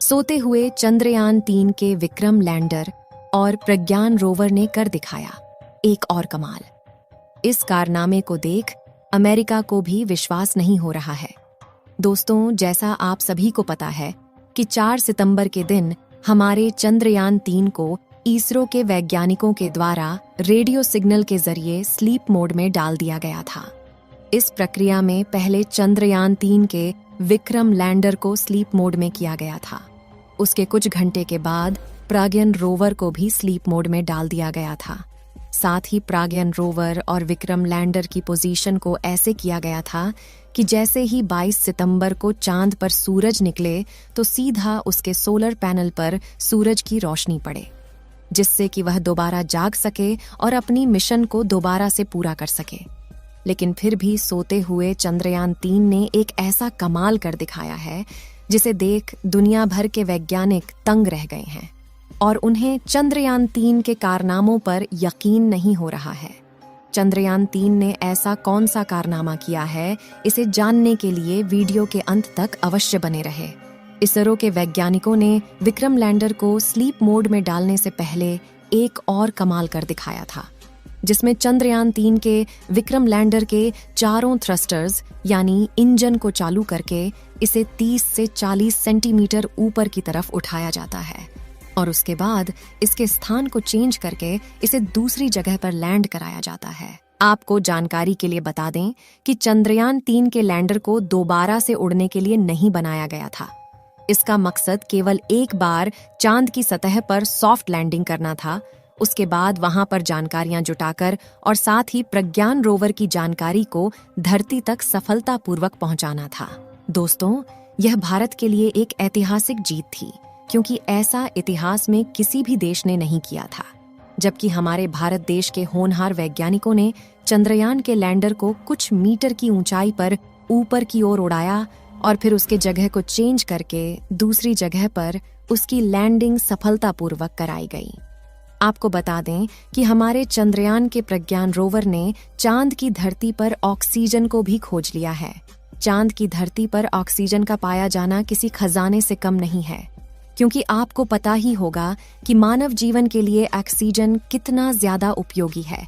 सोते हुए चंद्रयान-3 के विक्रम लैंडर और प्रज्ञान रोवर ने कर दिखाया एक और कमाल। इस कारनामे को देख अमेरिका को भी विश्वास नहीं हो रहा है। दोस्तों, जैसा आप सभी को पता है कि 4 सितंबर के दिन हमारे चंद्रयान-3 को इसरो के वैज्ञानिकों के द्वारा रेडियो सिग्नल के जरिए स्लीप मोड में डाल दिया गया था। इस प्रक्रिया में पहले चंद्रयान-3 के विक्रम लैंडर को स्लीप मोड में किया गया था। उसके कुछ घंटे के बाद प्रज्ञान रोवर को भी स्लीप मोड में डाल दिया गया था। साथ ही प्रज्ञान रोवर और विक्रम लैंडर की पोजीशन को ऐसे किया गया था कि जैसे ही 22 सितंबर को चांद पर सूरज निकले तो सीधा उसके सोलर पैनल पर सूरज की रोशनी पड़े, जिससे कि वह दोबारा जाग सके और अपनी मिशन को दोबारा से पूरा कर सके। लेकिन फिर भी सोते हुए चंद्रयान-3 ने एक ऐसा कमाल कर दिखाया है जिसे देख दुनिया भर के वैज्ञानिक तंग रह गए हैं और उन्हें चंद्रयान-3 के कारनामों पर यकीन नहीं हो रहा है। चंद्रयान-3 ने ऐसा कौन सा कारनामा किया है, इसे जानने के लिए वीडियो के अंत तक अवश्य बने रहे। इसरो के वैज्ञानिकों ने विक्रम लैंडर को स्लीप मोड में डालने से पहले एक और कमाल कर दिखाया था, जिसमें चंद्रयान-3 के विक्रम लैंडर के चारों थ्रस्टर्स यानी इंजन को चालू करके इसे 30 से 40 सेंटीमीटर ऊपर की तरफ उठाया जाता है और उसके बाद इसके स्थान को चेंज करके इसे दूसरी जगह पर लैंड कराया जाता है। आपको जानकारी के लिए बता दें कि चंद्रयान-3 के लैंडर को दोबारा से उड़ने के लिए नहीं बनाया गया था। इसका मकसद केवल एक बार चांद की सतह पर सॉफ्ट लैंडिंग करना था, उसके बाद वहां पर जानकारियां जुटाकर और साथ ही प्रज्ञान रोवर की जानकारी को धरती तक सफलतापूर्वक पहुंचाना था। दोस्तों, यह भारत के लिए एक ऐतिहासिक जीत थी, क्योंकि ऐसा इतिहास में किसी भी देश ने नहीं किया था। जबकि हमारे भारत देश के होनहार वैज्ञानिकों ने चंद्रयान के लैंडर को कुछ मीटर की ऊंचाई पर ऊपर की ओर उड़ाया और फिर उसके जगह को चेंज करके दूसरी जगह पर उसकी लैंडिंग सफलतापूर्वक कराई गई। आपको बता दें कि हमारे चंद्रयान के प्रज्ञान रोवर ने चांद की धरती पर ऑक्सीजन को भी खोज लिया है। चांद की धरती पर ऑक्सीजन का पाया जाना किसी खजाने से कम नहीं है, क्योंकि आपको पता ही होगा कि मानव जीवन के लिए ऑक्सीजन कितना ज्यादा उपयोगी है।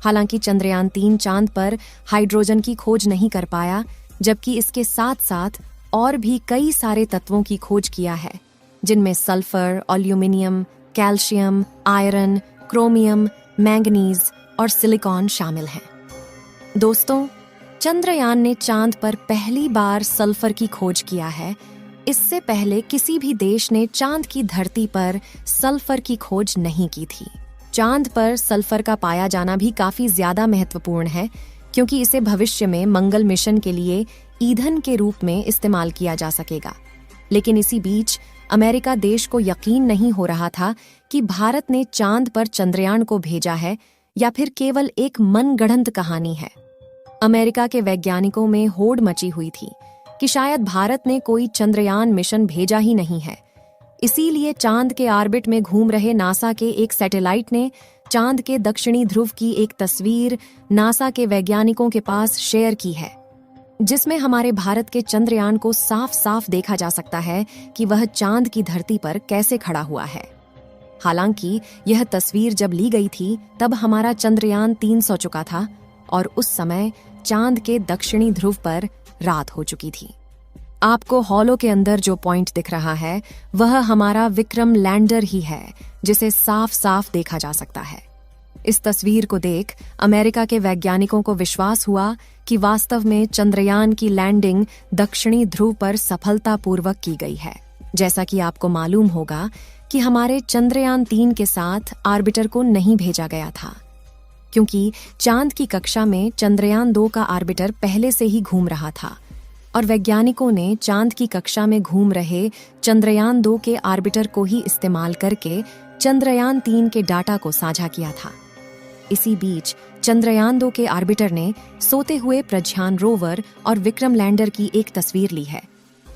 हालांकि चंद्रयान-3 चांद पर हाइड्रोजन की खोज नहीं कर पाया, जबकि इसके साथ साथ और भी कई सारे तत्वों की खोज किया है, जिनमें sulphur, aluminium, calcium, iron, chromium, manganese और सिलिकॉन शामिल हैं। दोस्तों, चंद्रयान ने चांद पर पहली बार सल्फर की खोज किया है। इससे पहले किसी भी देश ने चांद की धरती पर सल्फर की खोज नहीं की थी। चांद पर सल्फर का पाया जाना भी काफी ज्यादा महत्वपूर्ण है, क्योंकि इसे भविष्य में मंगल मिशन के लिए ईंधन के रूप में इस्तेमाल किया जा सकेगा। लेकिन इसी बीच अमेरिका देश को यकीन नहीं हो रहा था कि भारत ने चांद पर चंद्रयान को भेजा है या फिर केवल एक मनगढ़ंत कहानी है। अमेरिका के वैज्ञानिकों में होड़ मची हुई थी कि शायद भारत ने कोई चंद्रयान मिशन भेजा ही नहीं है। इसीलिए चांद के ऑर्बिट में घूम रहे नासा के एक सैटेलाइट ने चांद के दक्षिणी ध्रुव की एक तस्वीर नासा के वैज्ञानिकों के पास शेयर की है, जिसमें हमारे भारत के चंद्रयान को साफ साफ देखा जा सकता है कि वह चांद की धरती पर कैसे खड़ा हुआ है। हालांकि यह तस्वीर जब ली गई थी तब हमारा चंद्रयान 3 सो चुका था और उस समय चांद के दक्षिणी ध्रुव पर रात हो चुकी थी। आपको हॉलो के अंदर जो पॉइंट दिख रहा है वह हमारा विक्रम लैंडर ही है, जिसे साफ साफ देखा जा सकता है। इस तस्वीर को देख अमेरिका के वैज्ञानिकों को विश्वास हुआ कि वास्तव में चंद्रयान की लैंडिंग दक्षिणी ध्रुव पर सफलतापूर्वक की गई है। जैसा कि आपको मालूम होगा कि हमारे चंद्रयान-3 के साथ ऑर्बिटर को नहीं भेजा गया था, क्योंकि चांद की कक्षा में चंद्रयान-2 का ऑर्बिटर पहले से ही घूम रहा था और वैज्ञानिकों ने चांद की कक्षा में घूम रहे चंद्रयान-2 के ऑर्बिटर को ही इस्तेमाल करके चंद्रयान-3 के डाटा को साझा किया था। इसी बीच चंद्रयान-2 के ऑर्बिटर ने सोते हुए प्रज्ञान रोवर और विक्रम लैंडर की एक तस्वीर ली है,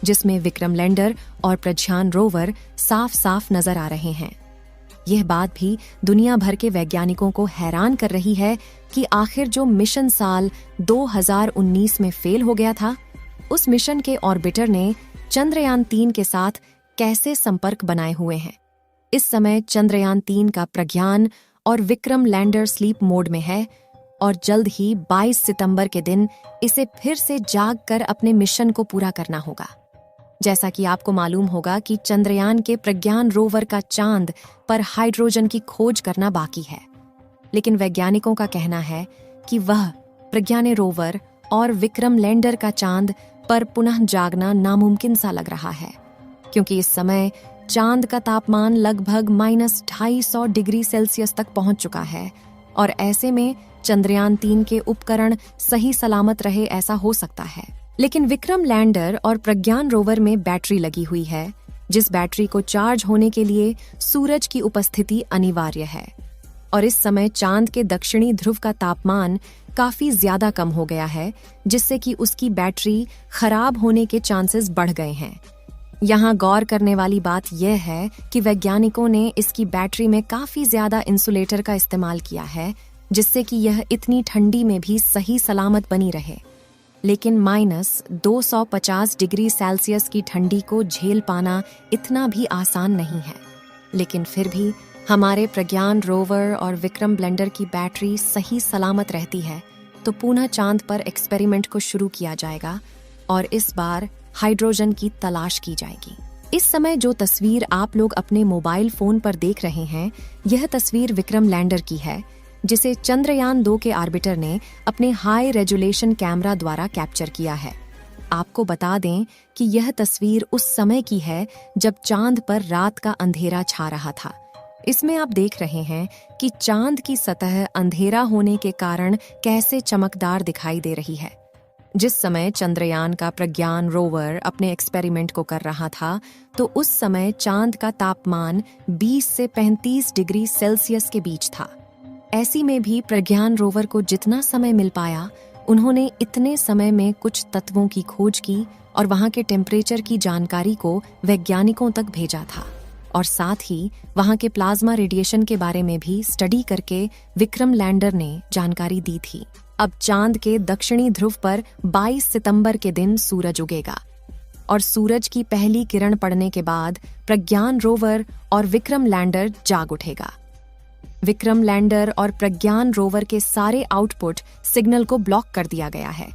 जिसमें विक्रम लैंडर और प्रज्ञान रोवर साफ साफ नजर आ रहे हैं। यह बात भी दुनिया भर के वैज्ञानिकों को हैरान कर रही है कि आखिर जो मिशन साल 2019 में फेल हो गया था, उस मिशन के ऑर्बिटर ने चंद्रयान-3 के साथ कैसे संपर्क बनाए हुए हैं। इस समय चंद्रयान 3 का प्रज्ञान और विक्रम लैंडर स्लीप मोड में है और जल्द ही 22 सितंबर के दिन इसे फिर से जाग कर अपने मिशन को पूरा करना होगा। जैसा कि आपको मालूम होगा कि चंद्रयान के प्रज्ञान रोवर का चांद पर हाइड्रोजन की खोज करना बाकी है, लेकिन वैज्ञानिकों का कहना है कि वह प्रज्ञान रोवर और विक्रम लैंडर का चांद पर पुनः जागना नामुमकिन सा लग रहा है, क्योंकि इस समय चांद का तापमान लगभग -250 डिग्री सेल्सियस तक पहुंच चुका है और ऐसे में चंद्रयान 3 के उपकरण सही सलामत रहे ऐसा हो सकता है। लेकिन विक्रम लैंडर और प्रज्ञान रोवर में बैटरी लगी हुई है, जिस बैटरी को चार्ज होने के लिए सूरज की उपस्थिति अनिवार्य है और इस समय चांद के दक्षिणी ध्रुव का तापमान काफी ज्यादा कम हो गया है, जिससे कि उसकी बैटरी खराब होने के चांसेस बढ़ गए हैं। यहाँ गौर करने वाली बात यह है कि वैज्ञानिकों ने इसकी बैटरी में काफी ज्यादा इंसुलेटर का इस्तेमाल किया है, जिससे कि यह इतनी ठंडी में भी सही सलामत बनी रहे। लेकिन -250 डिग्री सेल्सियस की ठंडी को झेल पाना इतना भी आसान नहीं है। लेकिन फिर भी हमारे प्रज्ञान रोवर और विक्रम लैंडर की बैटरी सही सलामत रहती है तो पुनः चांद पर एक्सपेरिमेंट को शुरू किया जाएगा और इस बार हाइड्रोजन की तलाश की जाएगी। इस समय जो तस्वीर आप लोग अपने मोबाइल फोन पर देख रहे हैं, यह तस्वीर विक्रम लैंडर की है, जिसे चंद्रयान 2 के ऑर्बिटर ने अपने हाई रेजोल्यूशन कैमरा द्वारा कैप्चर किया है। आपको बता दें कि यह तस्वीर उस समय की है जब चांद पर रात का अंधेरा छा रहा था। इसमें आप देख रहे हैं कि चांद की सतह अंधेरा होने के कारण कैसे चमकदार दिखाई दे रही है। जिस समय चंद्रयान का प्रज्ञान रोवर अपने एक्सपेरिमेंट को कर रहा था, तो उस समय चांद का तापमान 20 से 35 डिग्री सेल्सियस के बीच था। ऐसी में भी प्रज्ञान रोवर को जितना समय मिल पाया, उन्होंने इतने समय में कुछ तत्वों की खोज की और वहां के टेम्परेचर की जानकारी को वैज्ञानिकों तक भेजा था और साथ ही वहां के प्लाज्मा रेडिएशन के बारे में भी स्टडी करके विक्रम लैंडर ने जानकारी दी थी। अब चांद के दक्षिणी ध्रुव पर 22 सितंबर के दिन सूरज उगेगा और सूरज की पहली किरण पड़ने के बाद प्रज्ञान रोवर और विक्रम लैंडर जाग उठेगा। विक्रम लैंडर और प्रज्ञान रोवर के सारे आउटपुट सिग्नल को ब्लॉक कर दिया गया है।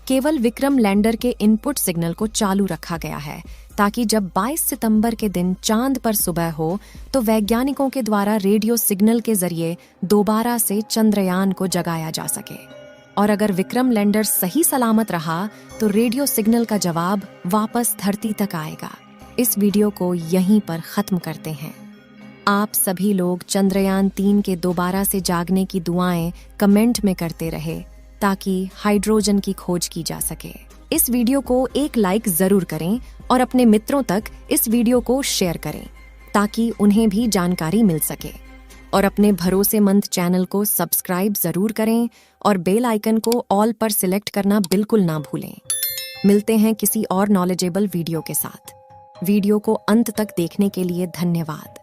केवल विक्रम लैंडर के इनपुट सिग्नल को चालू रखा गया है ताकि जब 22 सितंबर के दिन चांद पर सुबह हो तो वैज्ञानिकों के द्वारा रेडियो सिग्नल के जरिए दोबारा से चंद्रयान को जगाया जा सके। और अगर विक्रम लैंडर सही सलामत रहा तो रेडियो सिग्नल का जवाब वापस धरती तक आएगा। इस वीडियो को यहीं पर खत्म करते हैं। आप सभी लोग चंद्रयान 3 के दोबारा से जागने की दुआएं कमेंट में करते रहे ताकि हाइड्रोजन की खोज की जा सके। इस वीडियो को एक लाइक जरूर करें और अपने मित्रों तक इस वीडियो को शेयर करें ताकि उन्हें भी जानकारी मिल सके। और अपने भरोसेमंद चैनल को सब्सक्राइब जरूर करें और बेल आइकन को ऑल पर सिलेक्ट करना बिल्कुल ना भूलें। मिलते हैं किसी और नॉलेजेबल वीडियो के साथ। वीडियो को अंत तक देखने के लिए धन्यवाद।